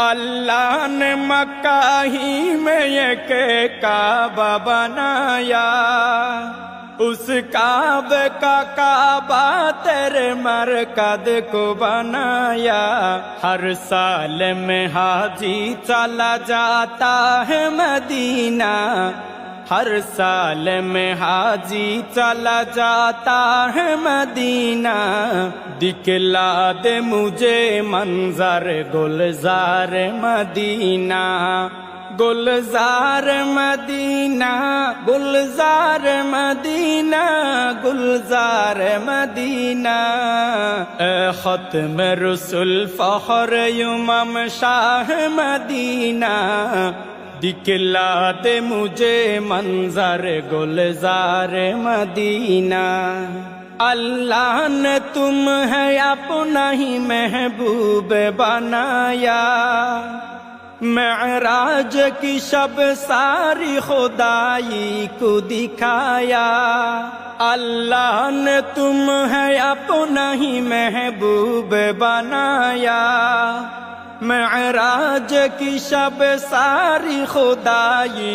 अल्लाह ने मक्का ही में एक काबा बनाया, उस काबे का काबा तेरे मरकद को बनाया। हर साल में हाजी चला जाता है मदीना, हर साल में हाजी चला जाता है मदीना। दिखला दे मुझे मंजर गुलजार मदीना, गुलजार मदीना, गुलजार मदीना, गुलजार मदीना। खत्म रसूल फखर उमम शाह मदीना, दिखला दे मुझे मंजर गुलजार मदीना। अल्लाह ने तुम है अपना ही महबूब बनाया, मेराज की शब सारी खुदाई को दिखाया। अल्लाह ने तुम है अपना ही महबूब बनाया, मेराज की शब सारी खुदाई